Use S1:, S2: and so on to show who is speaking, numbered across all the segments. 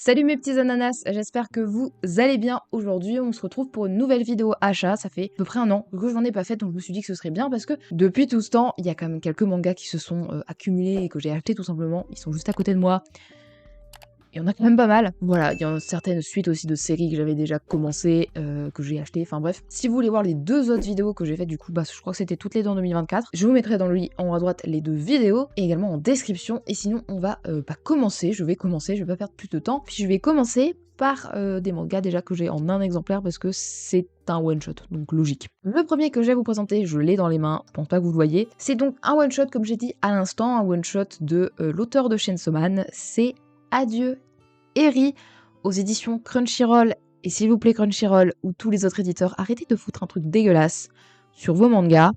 S1: Salut mes petits ananas, j'espère que vous allez bien. Aujourd'hui, on se retrouve pour une nouvelle vidéo achat. Ça fait à peu près un an que je n'en ai pas fait, donc je me suis dit que ce serait bien parce que depuis tout ce temps, il y a quand même quelques mangas qui se sont accumulés et que j'ai achetés tout simplement. Ils sont juste à côté de moi. Il y en a quand même pas mal. Voilà, il y a certaines suites aussi de séries que j'avais déjà commencé, que j'ai acheté. Enfin bref, si vous voulez voir les deux autres vidéos que j'ai faites, du coup, bah, je crois que c'était toutes les deux en 2024. Je vous mettrai dans le lien en haut à droite les deux vidéos et également en description. Et sinon, on va commencer. Je vais pas perdre plus de temps. Puis je vais commencer par des mangas déjà que j'ai en un exemplaire parce que c'est un one shot, donc logique. Le premier que je vais vous présenter, je l'ai dans les mains, je pense pas que vous le voyez. C'est donc un one shot, comme j'ai dit à l'instant, un one shot de l'auteur de Chainsaw Man. C'est Adieu Eri aux éditions Crunchyroll. Et s'il vous plaît Crunchyroll ou tous les autres éditeurs, arrêtez de foutre un truc dégueulasse sur vos mangas.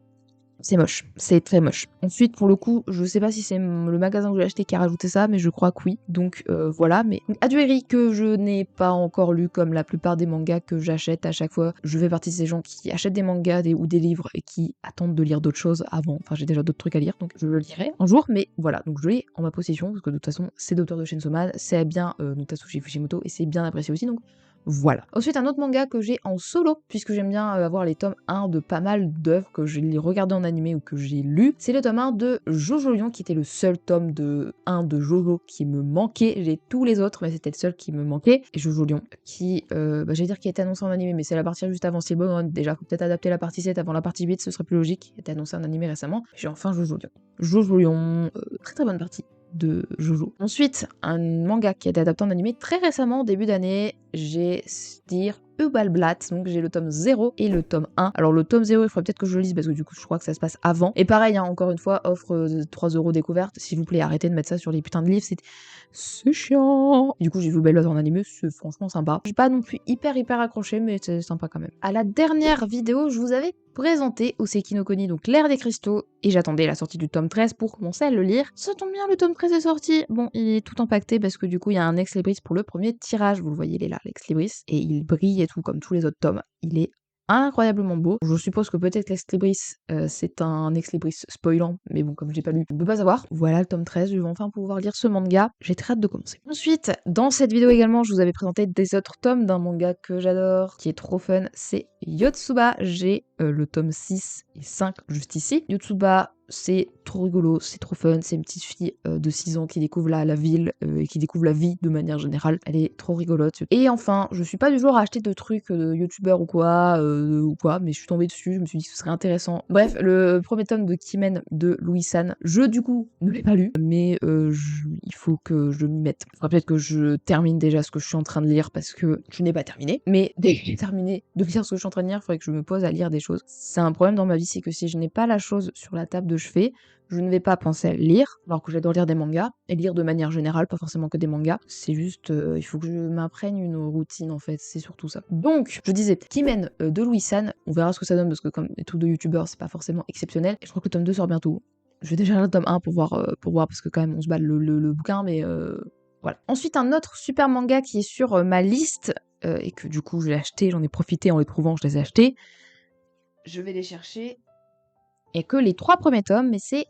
S1: C'est moche, c'est très moche. Ensuite, pour le coup, je sais pas si c'est le magasin que j'ai acheté qui a rajouté ça, mais je crois que oui. Donc voilà, mais Adieu Eri, que je n'ai pas encore lu comme la plupart des mangas que j'achète à chaque fois. Je fais partie de ces gens qui achètent des mangas ou des livres et qui attendent de lire d'autres choses avant. Enfin, j'ai déjà d'autres trucs à lire, donc je le lirai un jour, mais voilà. Donc je l'ai en ma possession, parce que de toute façon, c'est l'auteur de Chainsaw Man, c'est bien Tatsushi Fujimoto, et c'est bien apprécié aussi, donc voilà. Ensuite, un autre manga que j'ai en solo, puisque j'aime bien avoir les tomes 1 de pas mal d'œuvres que j'ai regardé en animé ou que j'ai lu, c'est le tome 1 de Jojo Lion, qui était le seul tome de 1 de Jojo qui me manquait. J'ai tous les autres, mais c'était le seul qui me manquait. Et Jojo Lion, qui, j'allais dire qui a été annoncé en animé, mais c'est la partie juste avant Steel Bone. Déjà, faut peut-être adapter la partie 7 avant la partie 8, ce serait plus logique. Il a été annoncé en animé récemment. J'ai enfin Jojo Lion. Jojo Lion, très très bonne partie de Jojo. Ensuite, un manga qui a été adapté en animé très récemment, début d'année, j'ai dire Ubalblatt, donc j'ai le tome 0 et le tome 1. Alors le tome 0, il faudrait peut-être que je le lise parce que du coup je crois que ça se passe avant. Et pareil, hein, encore une fois, offre 3€ découverte, s'il vous plaît, arrêtez de mettre ça sur les putains de livres, c'est chiant. Du coup j'ai vu Ubalblatt en animé, c'est franchement sympa. J'ai pas non plus hyper accroché, mais c'est sympa quand même. À la dernière vidéo, je vous avais présenté Oseki no Koni, donc l'ère des cristaux, et j'attendais la sortie du tome 13 pour commencer à le lire. Ça tombe bien, le tome 13 est sorti. Bon, il est tout empaqueté parce que du coup, il y a un ex libris pour le premier tirage, vous le voyez, il est là, l'ex libris, et il brille et tout comme tous les autres tomes. Il est incroyablement beau. Je suppose que peut-être l'ex libris, c'est un ex libris spoilant, mais bon, comme j'ai pas lu, je ne peux pas savoir. Voilà le tome 13, je vais enfin pouvoir lire ce manga. J'ai très hâte de commencer. Ensuite, dans cette vidéo également, je vous avais présenté des autres tomes d'un manga que j'adore, qui est trop fun, c'est Yotsuba. J'ai le tome 6 et 5 juste ici. Yotsuba, c'est trop rigolo, c'est trop fun, c'est une petite fille de 6 ans qui découvre la ville et qui découvre la vie de manière générale. Elle est trop rigolote. Et enfin, je suis pas du genre à acheter de trucs de youtubeurs ou quoi, mais je suis tombée dessus, je me suis dit que ce serait intéressant. Bref, le premier tome de Kimen de Louis-san, je du coup ne l'ai pas lu, mais il faut que je m'y mette. Il faudra peut-être que je termine déjà ce que je suis en train de lire parce que je n'ai pas terminé. Mais dès que j'ai terminé de lire ce que je suis en train de lire, il faudrait que je me pose à lire des choses. C'est un problème dans ma vie, c'est que si je n'ai pas la chose sur la table de chevet, je ne vais pas penser à lire, alors que j'adore lire des mangas, et lire de manière générale, pas forcément que des mangas. C'est juste, il faut que je m'imprègne une routine en fait, c'est surtout ça. Donc, je disais, Kimen de Louis-san, on verra ce que ça donne, parce que comme les trucs de youtubeurs, c'est pas forcément exceptionnel. Et je crois que le tome 2 sort bientôt. Je vais déjà lire le tome 1 pour voir parce que quand même on se bat le bouquin, mais voilà. Ensuite, un autre super manga qui est sur ma liste, et que du coup je l'ai acheté, j'en ai profité en les trouvant, je les ai achetés. Je vais les chercher. Et que les 3 premiers tomes, mais c'est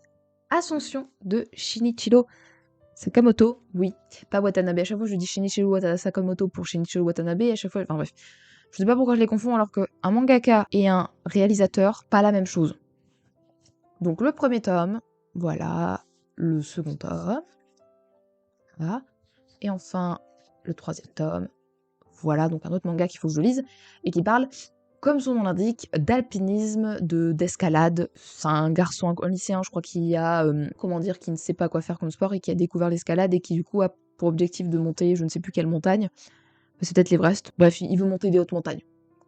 S1: Ascension de Shinichiro Sakamoto. Oui, pas Watanabe. À chaque fois, je dis Shinichiro Sakamoto pour Shinichiro Watanabe. À chaque fois, enfin bref. Je sais pas pourquoi je les confonds alors qu'un mangaka et un réalisateur, pas la même chose. Donc le premier tome, voilà. Le second tome, voilà. Et enfin, le troisième tome, voilà. Donc un autre manga qu'il faut que je lise et qui parle, comme son nom l'indique, d'alpinisme, d'escalade. C'est un garçon, un lycéen, je crois, qui a, qui ne sait pas quoi faire comme sport et qui a découvert l'escalade et qui du coup a pour objectif de monter je ne sais plus quelle montagne. C'est peut-être l'Everest. Bref, il veut monter des hautes montagnes,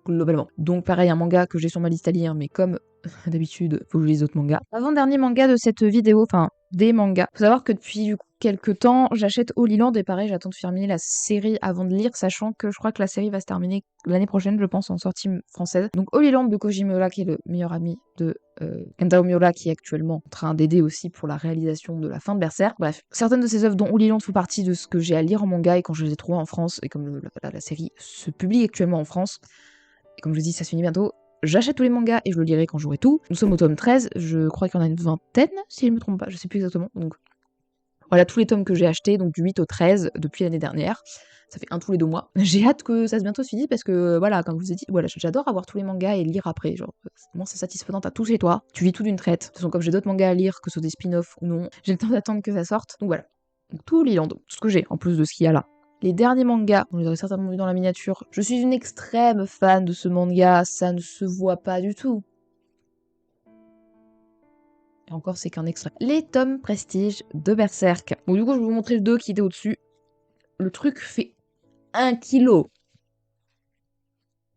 S1: globalement. Donc pareil, un manga que j'ai sur ma liste à lire, mais comme d'habitude, faut que je lise d'autres mangas. Avant-dernier manga de cette vidéo, enfin, des mangas. Faut savoir que depuis du coup quelques temps, j'achète Holy Land et pareil, j'attends de terminer la série avant de lire, sachant que je crois que la série va se terminer l'année prochaine, je pense, en sortie française. Donc Holy Land de Koji Miura, qui est le meilleur ami de Kentaro Miura, qui est actuellement en train d'aider aussi pour la réalisation de la fin de Berserk. Bref, certaines de ces œuvres, dont Holy Land, font partie de ce que j'ai à lire en manga, et quand je les ai trouvées en France, et comme la série se publie actuellement en France, et comme je dis, ça se finit bientôt, j'achète tous les mangas et je le lirai quand j'aurai tout. Nous sommes au tome 13, je crois qu'il y en a une vingtaine, si je ne me trompe pas, je sais plus exactement, donc Voilà tous les tomes que j'ai achetés, donc du 8 au 13 depuis l'année dernière. Ça fait un tous les 2 mois. J'ai hâte que ça se bientôt se finisse parce que voilà, comme je vous ai dit, voilà, j'adore avoir tous les mangas et lire après. Genre, moi c'est satisfaisant, t'as tout chez toi, tu lis tout d'une traite. De toute façon, comme j'ai d'autres mangas à lire, que ce soit des spin-offs ou non, j'ai le temps d'attendre que ça sorte. Donc voilà. Donc tout Liland, tout ce que j'ai, en plus de ce qu'il y a là. Les derniers mangas, on les aurait certainement vus dans la miniature. Je suis une extrême fan de ce manga, ça ne se voit pas du tout. Et encore, c'est qu'un extrait. Les tomes prestige de Berserk. Bon, du coup, je vais vous montrer le 2 qui était au-dessus. Le truc fait 1 kilo.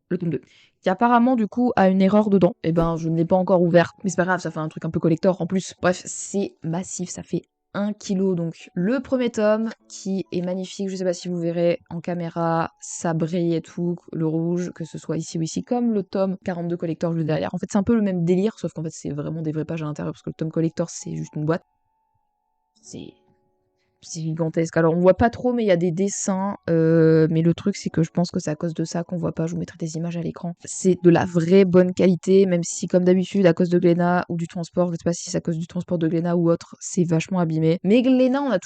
S1: Le tome 2. Qui apparemment, du coup, a une erreur dedans. Et ben, je ne l'ai pas encore ouvert. Mais c'est pas grave, ça fait un truc un peu collector en plus. Bref, c'est massif, ça fait 1 kilo. Donc, le premier tome, qui est magnifique. Je sais pas si vous verrez en caméra, ça brille et tout, le rouge, que ce soit ici ou ici, comme le tome 42 collector juste derrière. En fait, c'est un peu le même délire, sauf qu'en fait, c'est vraiment des vraies pages à l'intérieur, parce que le tome collector, c'est juste une boîte. C'est gigantesque. Alors on voit pas trop, mais il y a des dessins. Mais le truc, c'est que je pense que c'est à cause de ça qu'on voit pas. Je vous mettrai des images à l'écran. C'est de la vraie bonne qualité, même si, comme d'habitude, à cause de Glénat ou du transport, je sais pas si c'est à cause du transport de Glénat ou autre, c'est vachement abîmé. Mais Glénat,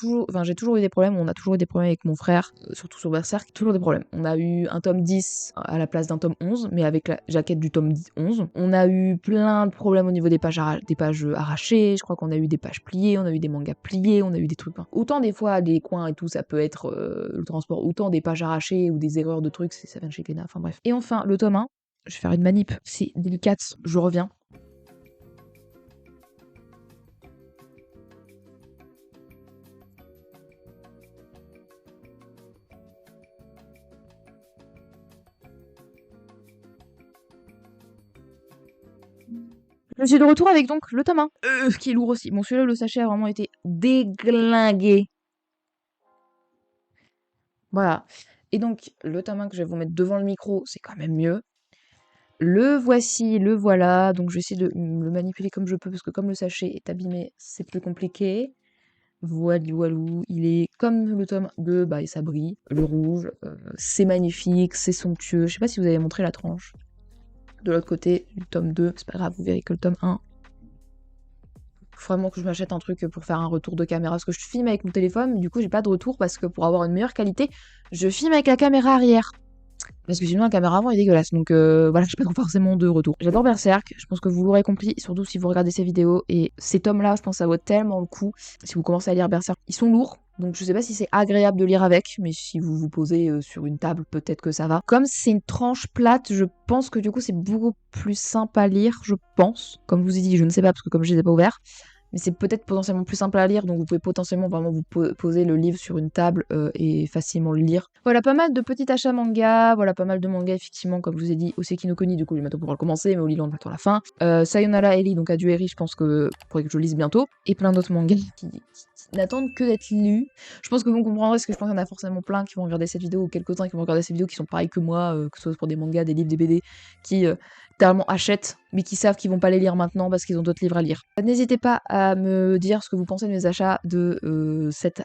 S1: j'ai toujours eu des problèmes. On a toujours eu des problèmes avec mon frère, surtout sur Berserk. Toujours des problèmes. On a eu un tome 10 à la place d'un tome 11, mais avec la jaquette du tome 11. On a eu plein de problèmes au niveau des pages arrachées. Je crois qu'on a eu des pages pliées, on a eu des mangas pliés, on a eu des trucs. Autant des fois, des coins et tout, ça peut être le transport, autant des pages arrachées ou des erreurs de trucs, ça vient de chez Glénat, enfin bref. Et enfin, le tome 1, je vais faire une manip, c'est délicat, je reviens. Je suis de retour avec donc le tome 1, qui est lourd aussi. Bon, celui-là, le sachet a vraiment été déglingué. Voilà. Et donc, le tome 1 que je vais vous mettre devant le micro, c'est quand même mieux. Le voici, le voilà. Donc, je vais essayer de le manipuler comme je peux, parce que comme le sachet est abîmé, c'est plus compliqué. Voilou, voilou, il est comme le tome 2, bah, et ça brille. Le rouge, c'est magnifique, c'est somptueux. Je sais pas si vous avez montré la tranche. De l'autre côté du tome 2, c'est pas grave, vous verrez que le tome 1. Faut vraiment que je m'achète un truc pour faire un retour de caméra, parce que je filme avec mon téléphone, mais du coup j'ai pas de retour, parce que pour avoir une meilleure qualité, je filme avec la caméra arrière. Parce que sinon la caméra avant est dégueulasse, donc voilà, j'ai pas forcément de retour. J'adore Berserk, je pense que vous l'aurez compris, surtout si vous regardez ces vidéos, et ces tomes-là, je pense que ça vaut tellement le coup. Si vous commencez à lire Berserk, ils sont lourds, donc je sais pas si c'est agréable de lire avec, mais si vous vous posez sur une table, peut-être que ça va. Comme c'est une tranche plate, je pense que du coup c'est beaucoup plus simple à lire, je pense. Comme je vous ai dit, je ne sais pas, parce que comme je les ai pas ouverts. Mais c'est peut-être potentiellement plus simple à lire, donc vous pouvez potentiellement vraiment vous poser le livre sur une table et facilement le lire. Voilà, pas mal de petits achats manga, voilà, pas mal de mangas, effectivement, comme je vous ai dit, Oseki no Koni, du coup, je vais bientôt pouvoir le commencer, mais au Liland, on va la fin. Sayonara Eri, donc Adieu Eri, je pense que faudrait que je le lise bientôt. Et plein d'autres mangas qui n'attendent que d'être lus. Je pense que vous comprendrez, parce que je pense qu'il y en a forcément plein qui vont regarder cette vidéo, ou quelques-uns qui vont regarder cette vidéo qui sont pareils que moi, que ce soit pour des mangas, des livres, des BD, qui littéralement achètent, mais qui savent qu'ils vont pas les lire maintenant parce qu'ils ont d'autres livres à lire. N'hésitez pas à me dire ce que vous pensez de mes achats de cette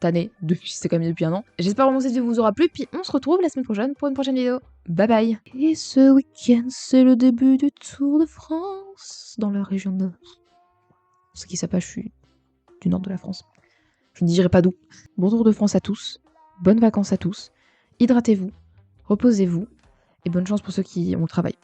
S1: année, c'est quand même depuis 1 an. J'espère vraiment que cette vidéo vous aura plu, puis on se retrouve la semaine prochaine pour une prochaine vidéo. Bye bye. Et ce week-end, c'est le début du Tour de France dans la région Nord. Ce qui s'appelle, je suis du nord de la France. Je ne dirai pas d'où. Bon Tour de France à tous, bonnes vacances à tous, hydratez-vous, reposez-vous, et bonne chance pour ceux qui ont le travail.